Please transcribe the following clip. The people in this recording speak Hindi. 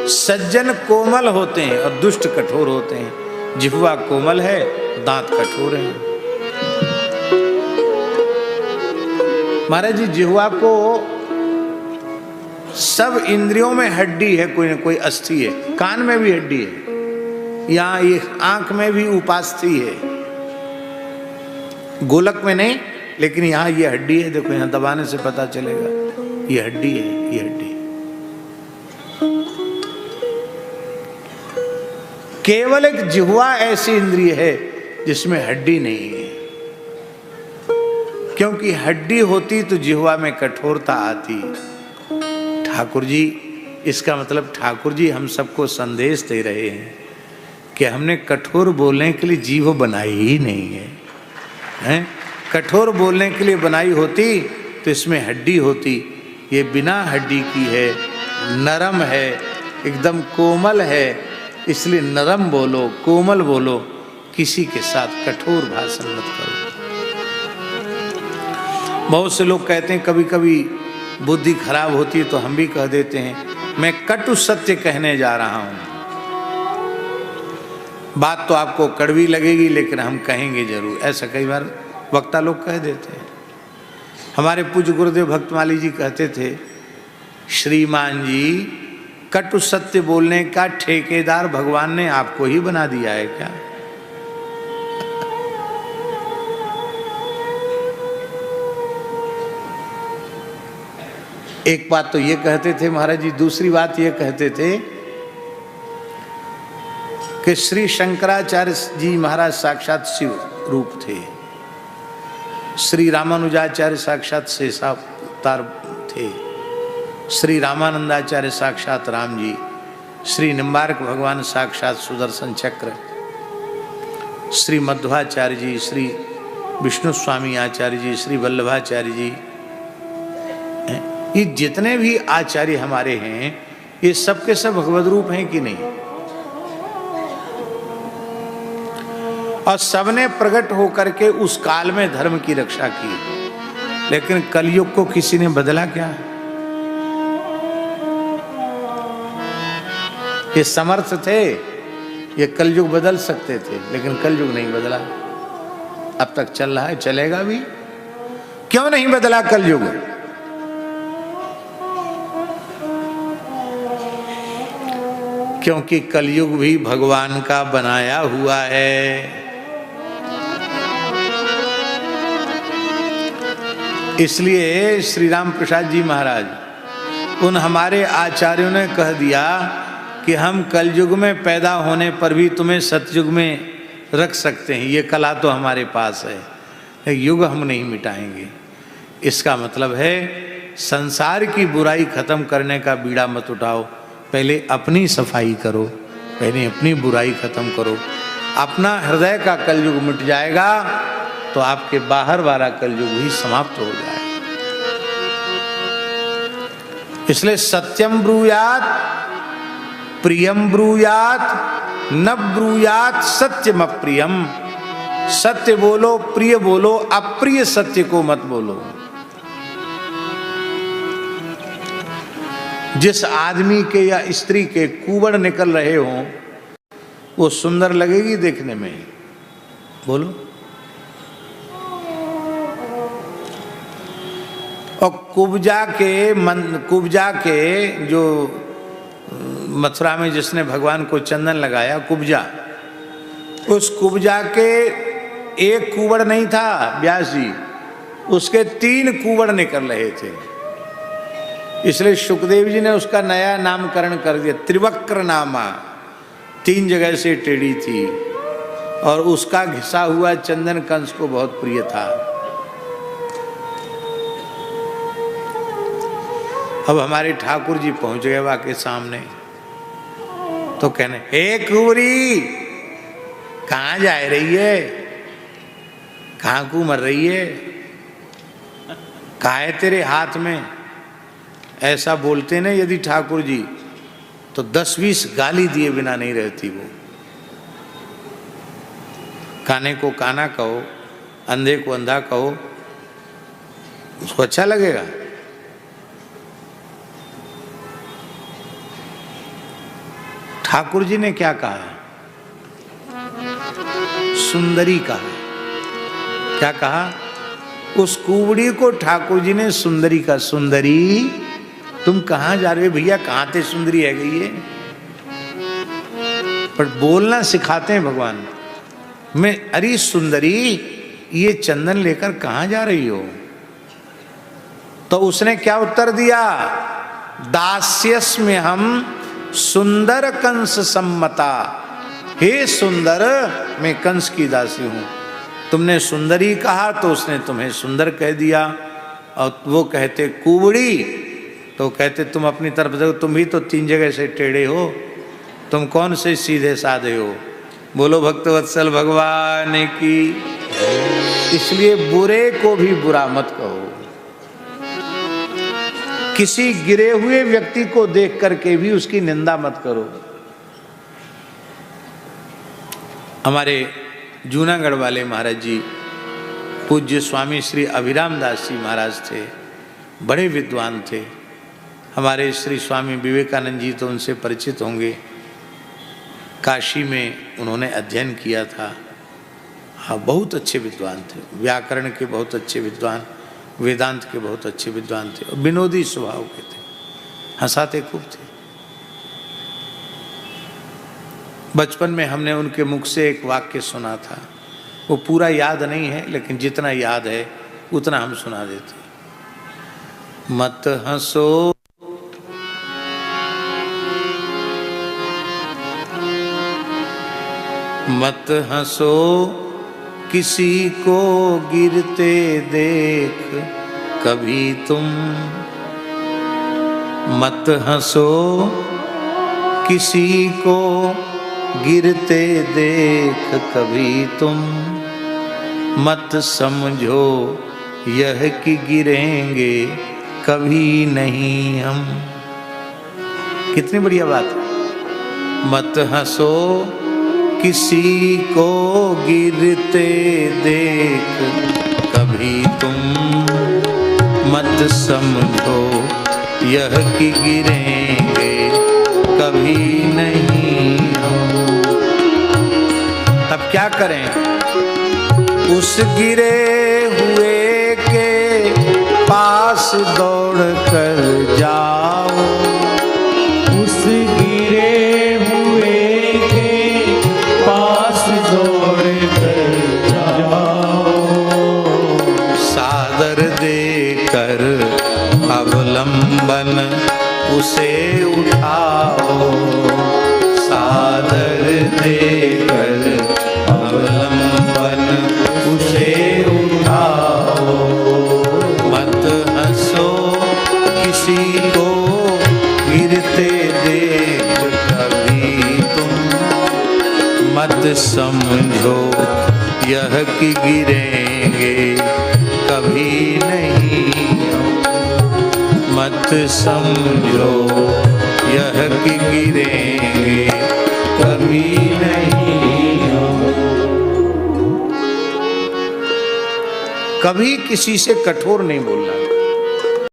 सज्जन कोमल होते हैं और दुष्ट कठोर होते हैं। जिह्वा कोमल है, दांत कठोर हैं। महाराज जी, जिह्वा को सब इंद्रियों में हड्डी है, कोई ना कोई अस्थि है। कान में भी हड्डी है, यहाँ ये आंख में भी उपास्थि है, गोलक में नहीं, लेकिन यहाँ ये हड्डी है। देखो यहाँ दबाने से पता चलेगा, ये हड्डी है, ये हड्डी। केवल एक जिह्वा ऐसी इंद्रिय है जिसमें हड्डी नहीं है, क्योंकि हड्डी होती तो जिह्वा में कठोरता आती। ठाकुर जी, इसका मतलब ठाकुर जी हम सबको संदेश दे रहे हैं कि हमने कठोर बोलने के लिए जीभ बनाई ही नहीं है, हैं? कठोर बोलने के लिए बनाई होती तो इसमें हड्डी होती। ये बिना हड्डी की है, नरम है, एकदम कोमल है, इसलिए नरम बोलो, कोमल बोलो, किसी के साथ कठोर भाषण मत करो। बहुत से लोग कहते हैं कभी कभी बुद्धि खराब होती है तो हम भी कह देते हैं मैं कटु सत्य कहने जा रहा हूं। बात तो आपको कड़वी लगेगी लेकिन हम कहेंगे जरूर, ऐसा कई बार वक्ता लोग कह देते हैं। हमारे पूज्य गुरुदेव भक्तमाली जी कहते थे, श्रीमान जी कटु सत्य बोलने का ठेकेदार भगवान ने आपको ही बना दिया है क्या? एक बात तो ये कहते थे महाराज जी, दूसरी बात ये कहते थे कि श्री शंकराचार्य जी महाराज साक्षात शिव रूप थे, श्री रामानुजाचार्य साक्षात शेषावतार थे, श्री रामानंदाचार्य साक्षात राम जी, श्री निम्बार्क भगवान साक्षात सुदर्शन चक्र, श्री मध्वाचार्य जी, श्री विष्णु स्वामी आचार्य जी, श्री वल्लभाचार्य जी, ये जितने भी आचार्य हमारे हैं ये सब के सब भगवद रूप हैं कि नहीं? और सबने प्रकट होकर के उस काल में धर्म की रक्षा की, लेकिन कलयुग को किसी ने बदला क्या? ये समर्थ थे, ये कलयुग बदल सकते थे, लेकिन कलयुग नहीं बदला। अब तक चल रहा है, चलेगा भी। क्यों नहीं बदला कलयुग? क्योंकि कलयुग भी भगवान का बनाया हुआ है। इसलिए श्री राम प्रसाद जी महाराज, उन हमारे आचार्यों ने कह दिया कि हम कलयुग में पैदा होने पर भी तुम्हें सतयुग में रख सकते हैं, ये कला तो हमारे पास है, युग हम नहीं मिटाएंगे। इसका मतलब है संसार की बुराई खत्म करने का बीड़ा मत उठाओ, पहले अपनी सफाई करो, पहले अपनी बुराई खत्म करो। अपना हृदय का कलयुग मिट जाएगा तो आपके बाहर वाला कलयुग भी समाप्त हो जाएगा। इसलिए सत्यम ब्रूयात, प्रियम ब्रूयात, न ब्रूयात सत्यम अप्रियम। सत्य बोलो, प्रिय बोलो, अप्रिय सत्य को मत बोलो। जिस आदमी के या स्त्री के कुबड़ निकल रहे हों वो सुंदर लगेगी देखने में, बोलो। और कुब्जा के जो मथुरा में जिसने भगवान को चंदन लगाया, कुब्जा, उस कुब्जा के एक कुबड़ नहीं था व्यास जी, उसके 3 कुबड़ निकल रहे थे। इसलिए सुखदेव जी ने उसका नया नामकरण कर दिया, त्रिवक्र नामा। 3 जगह से टेढ़ी थी और उसका घिसा हुआ चंदन कंस को बहुत प्रिय था। अब हमारे ठाकुर जी पहुंच गए वहां के सामने, तो कहने, हे कुंवरी कहाँ जा रही है, कहाँ को मर रही है, कहा है तेरे हाथ में? ऐसा बोलते ना यदि ठाकुर जी तो 10-20 गाली दिए बिना नहीं रहती वो। काने को काना कहो, अंधे को अंधा कहो, उसको अच्छा लगेगा? ठाकुर जी ने क्या कहा? सुंदरी कहा। क्या कहा? उस कुबड़ी को ठाकुर जी ने सुंदरी का, सुंदरी तुम कहां जा रहे हो भैया, कहां थे सुंदरी है गई है। पर बोलना सिखाते हैं भगवान। मैं, अरे सुंदरी ये चंदन लेकर कहां जा रही हो? तो उसने क्या उत्तर दिया? दास्यस्मि हम सुंदर कंस सम्मता। हे सुंदर, मैं कंस की दासी हूं। तुमने सुंदरी कहा तो उसने तुम्हें सुंदर कह दिया। और वो कहते कुबड़ी तो कहते तुम अपनी तरफ देखो, तुम भी तो 3 जगह से टेढ़े हो, तुम कौन से सीधे साधे हो। बोलो भक्तवत्सल भगवान की। इसलिए बुरे को भी बुरा मत कहो। किसी गिरे हुए व्यक्ति को देख करके भी उसकी निंदा मत करो। हमारे जूनागढ़ वाले महाराज जी पूज्य स्वामी श्री अभिराम दास जी महाराज थे, बड़े विद्वान थे। हमारे श्री स्वामी विवेकानंद जी तो उनसे परिचित होंगे। काशी में उन्होंने अध्ययन किया था। हाँ, बहुत अच्छे विद्वान थे, व्याकरण के बहुत अच्छे विद्वान, वेदांत के बहुत अच्छे विद्वान थे और विनोदी स्वभाव के थे, हंसाते खूब थे। बचपन में हमने उनके मुख से एक वाक्य सुना था, वो पूरा याद नहीं है लेकिन जितना याद है उतना हम सुना देते। मत हंसो मत हंसो किसी को गिरते देख कभी तुम। मत हंसो किसी को गिरते देख कभी तुम। मत समझो यह कि गिरेंगे कभी नहीं हम। कितनी बढ़िया बात है। मत हंसो किसी को गिरते देख कभी तुम। मत समझो यह कि गिरेंगे कभी नहीं हम। तब क्या करें? उस गिरे हुए के पास दौड़ कर जाओ। उस गिरे हुए के पास दौड़ कर जाओ। सादर देकर अवलंबन उसे उठाओ। सादर देकर अवलंबन उसे उठाओ। मत हंसो किसी को गिरते देख कभी तुम। मत समझो यह कि गिरेंगे कभी नहीं। मत समझो यह कि गिरेंगे कभी नहीं। कभी किसी से कठोर नहीं बोलना।